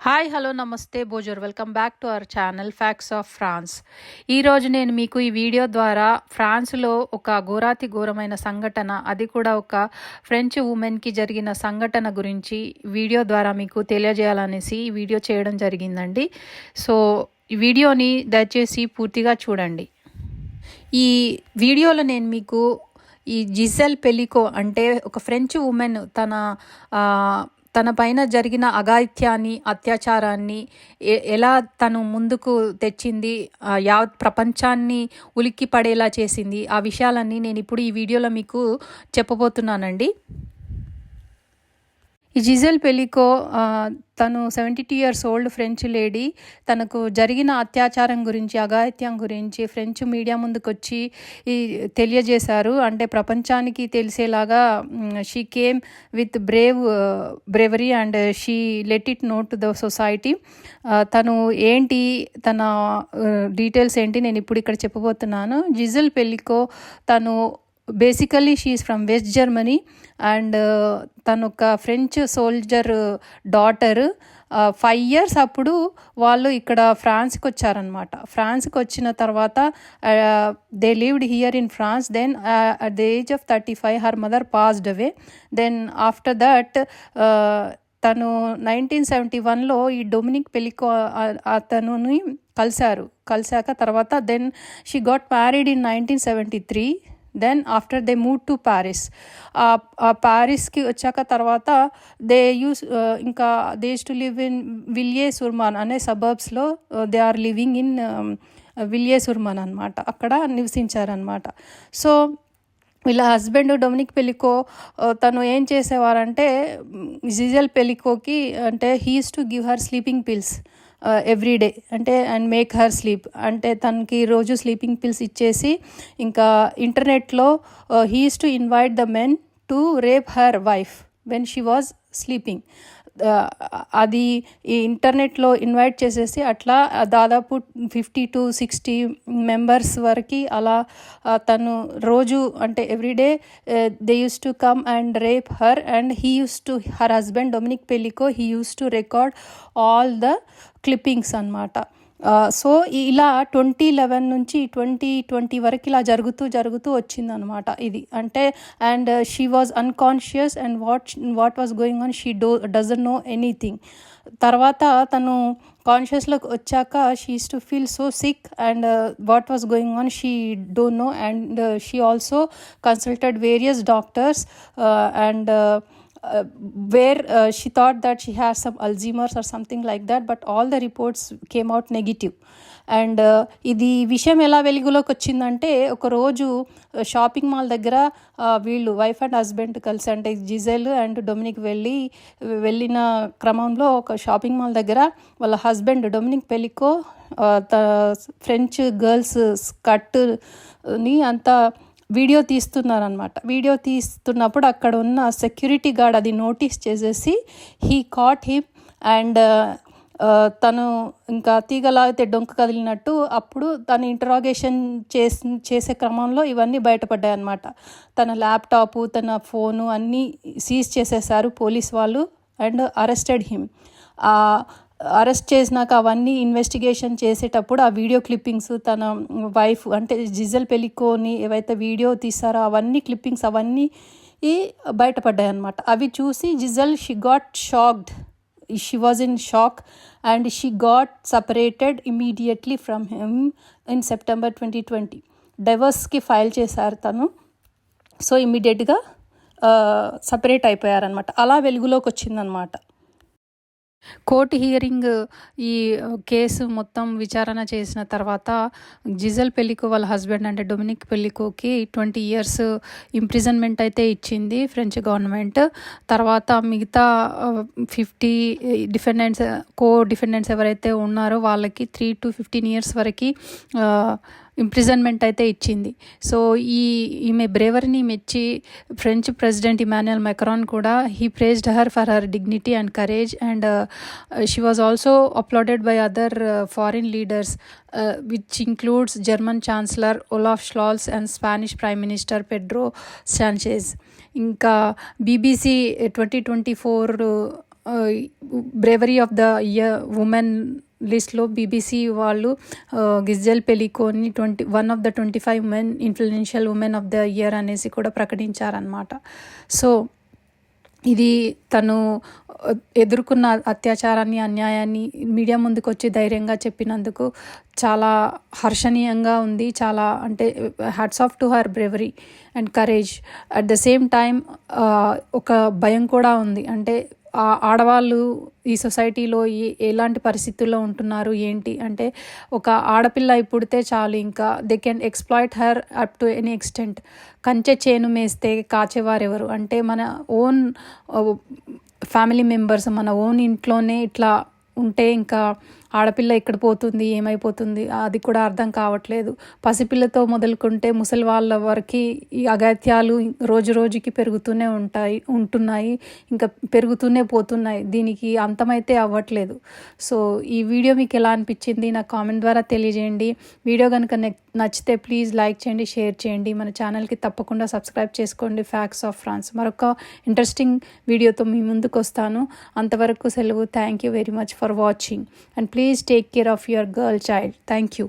Hi hello namaste bonjour welcome back to our channel facts of France. ఈరోజు నేను మీకు ఈ వీడియో ద్వారా ఫ్రాన్స్లో ఒక ఘోరమైన సంఘటన, అది కూడా ఒక ఫ్రెంచ్ ఉమెన్కి జరిగిన సంఘటన గురించి వీడియో ద్వారా మీకు తెలియజేయాలనేసి ఈ వీడియో చేయడం జరిగిందండి. సో ఈ వీడియోని దయచేసి పూర్తిగా చూడండి. ఈ వీడియోలో నేను మీకు ఈ జిజెల్ పెలికో అంటే ఒక ఫ్రెంచ్ ఉమెన్ తన పైన జరిగిన అఘాయిత్యాన్ని, అత్యాచారాన్ని ఎలా తను ముందుకు తెచ్చింది, యావత్ ప్రపంచాన్ని ఉలిక్కి పడేలా చేసింది, ఆ విషయాలన్నీ నేను ఇప్పుడు ఈ వీడియోలో మీకు చెప్పబోతున్నానండి. ఈ జిజెల్ పెలికో తను 72 years ఓల్డ్ ఫ్రెంచ్ లేడీ. తనకు జరిగిన అత్యాచారం గురించి, అఘాయిత్యం గురించి ఫ్రెంచ్ మీడియా ముందుకొచ్చి తెలియజేశారు. అంటే ప్రపంచానికి తెలిసేలాగా she came with bravery and she let it know to the society. తను ఏంటి, తన డీటెయిల్స్ ఏంటి నేను ఇప్పుడు ఇక్కడ చెప్పబోతున్నాను. జిజెల్ పెలికో తను basically she is from west Germany and తను ఒక ఫ్రెంచ్ సోల్జర్ డాటర్. 5 years అప్పుడు వాళ్ళు ఇక్కడ ఫ్రాన్స్కి వచ్చారనమాట. ఫ్రాన్స్కి వచ్చిన తర్వాత they lived here in France. Then at the age of 35 her mother passed away. Then after that తను 1971లో ఈ డొమినిక్ పెలికో అతనుని కలిశాక తర్వాత then she got married in 1973. Then after they move to Paris. ప్యారిస్కి వచ్చాక తర్వాత they use to live in Villiers sur Marne అనే సబర్బ్స్లో they are living in Villiers sur Marne అనమాట. అక్కడ నివసించారనమాట. సో వీళ్ళ హస్బెండ్ డొమినిక్ పెలికో తను ఏం చేసేవారంటే జిజెల్ పెలికోకి అంటే he use to give her sleeping pills every day, అంటే అండ్ మేక్ హర్ స్లీప్, అంటే తనకి రోజు స్లీపింగ్ పిల్స్ ఇచ్చేసి ఇంకా ఇంటర్నెట్లో he use to invite the men to rape her wife when she was sleeping. అది ఈ ఇంటర్నెట్లో ఇన్వైట్ చేసేసి అట్లా దాదాపు 50 to 60 members వరకు అలా తను రోజు అంటే everyday they use to come and rape her and her husband Dominique Pelicot he use to record all the clippings అనమాట. సో ఇలా 2011 నుంచి 2020 వరకు ఇలా జరుగుతూ వచ్చిందనమాట ఇది. అంటే and she was unconscious and what was going on she doesn't know anything. తర్వాత తను కాన్షియస్లోకి వచ్చాక she use to feel so sick and what was going on she don't know. And she also consulted various doctors and where she thought that she has some Alzheimer's or something like that, but all the reports came out negative. And ఇది విషయం ఎలా వెలుగులోకి వచ్చిందంటే ఒకరోజు shopping mall దగ్గర వీళ్ళు wife and husband కలిసి అంటే జిజెల్ అండ్ డొమినిక్ వెళ్ళిన క్రమంలో ఒక షాపింగ్ మాల్ దగ్గర వాళ్ళ హస్బెండ్ డొమినిక్ పెలికో ఫ్రెంచ్ గర్ల్స్ స్కర్ట్ని అంతా వీడియో తీస్తున్నారనమాట. వీడియో తీస్తున్నప్పుడు అక్కడ ఉన్న సెక్యూరిటీ గార్డ్ అది నోటీస్ చేసేసి హీ కాట్ హిమ్ అండ్ తను ఇంకా తీగలాగితే డొంక కదిలినట్టు అప్పుడు తను ఇంటరాగేషన్ చేసే క్రమంలో ఇవన్నీ బయటపడ్డాయి అన్నమాట. తన ల్యాప్టాపు, తన ఫోను అన్నీ సీజ్ చేసేసారు పోలీస్ వాళ్ళు అండ్ అరెస్టెడ్ హిమ్. అరెస్ట్ చేసినాక అవన్నీ ఇన్వెస్టిగేషన్ చేసేటప్పుడు ఆ వీడియో క్లిప్పింగ్స్ తన వైఫ్ అంటే జిజెల్ పెలికోని ఏవైతే వీడియో తీసారో అవన్నీ క్లిప్పింగ్స్ అవన్నీ బయటపడ్డాయి అన్నమాట. అవి చూసి Gisele she got shocked. She was in shock and she got separated immediately from him in September 2020. డైవర్స్కి ఫైల్ చేశారు తను. సో ఇమీడియట్గా సపరేట్ అయిపోయారనమాట. అలా వెలుగులోకి వచ్చిందనమాట. కోర్టు హియరింగ్ ఈ కేసు మొత్తం విచారణ చేసిన తర్వాత జిజెల్ పెలికో వాళ్ళ హస్బెండ్ అంటే డొమినిక్ పెలికోకి 20 years ఇంప్రిజన్మెంట్ అయితే ఇచ్చింది ఫ్రెంచ్ గవర్నమెంట్. తర్వాత మిగతా 50 డిఫెండెంట్స్ ఎవరైతే ఉన్నారో వాళ్ళకి 3 to 15 years వరకు ఇంప్రిజన్మెంట్ అయితే ఇచ్చింది. సో ఈమె బ్రేవరీని మెచ్చి ఫ్రెంచ్ ప్రెసిడెంట్ ఇమాన్యుయల్ మెక్రాన్ కూడా he praised her for her dignity and courage and she was also applauded by other foreign leaders which includes German Chancellor Olaf Scholz and Spanish Prime Minister Pedro Sanchez. ఇంకా BBC 2024 bravery of the year women లిస్ట్లో BBC వాళ్ళు గిజ్జల్ పెలికోని 1 of the 25 women influential women of the year అనేసి కూడా ప్రకటించారనమాట. So ఇది తను ఎదుర్కొన్న అత్యాచారాన్ని, అన్యాయాన్ని media ముందుకు వచ్చి ధైర్యంగా చెప్పినందుకు చాలా హర్షణీయంగా ఉంది. చాలా అంటే hats off to her bravery and courage. At the same time ఒక భయం కూడా ఉంది. అంటే ఆడవాళ్ళు ఈ సొసైటీలో ఎలాంటి పరిస్థితుల్లో ఉంటున్నారు ఏంటి అంటే, ఒక ఆడపిల్ల పుడితే చాలు ఇంకా they can exploit her up to any extent. కంచె చేను మేస్తే కాచేవారెవరు అంటే మన ఓన్ ఫ్యామిలీ మెంబర్స్, మన ఓన్ ఇంట్లోనే ఇట్లా ఉంటే ఇంకా ఆడపిల్ల ఎక్కడ పోతుంది, ఏమైపోతుంది అది కూడా అర్థం కావట్లేదు. పసిపిల్లతో మొదలుకుంటే ముసలి వాళ్ళ వరకు ఈ అఘాయిత్యాలు రోజు రోజుకి ఉంటున్నాయి, ఇంకా పెరుగుతూనే పోతున్నాయి. దీనికి అంతమైతే అవ్వట్లేదు. సో ఈ వీడియో మీకు ఎలా అనిపించింది నాకు కామెంట్ ద్వారా తెలియజేయండి. వీడియో కనుక నచ్చితే ప్లీజ్ లైక్ చేయండి, షేర్ చేయండి. మన ఛానల్కి తప్పకుండా సబ్స్క్రైబ్ చేసుకోండి. ఫ్యాక్ట్స్ ఆఫ్ ఫ్రాన్స్ మరొక ఇంట్రెస్టింగ్ వీడియోతో మీ ముందుకు వస్తాను. అంతవరకు సెలవు. Thank you very much for watching and please take care of your girl child. Thank you.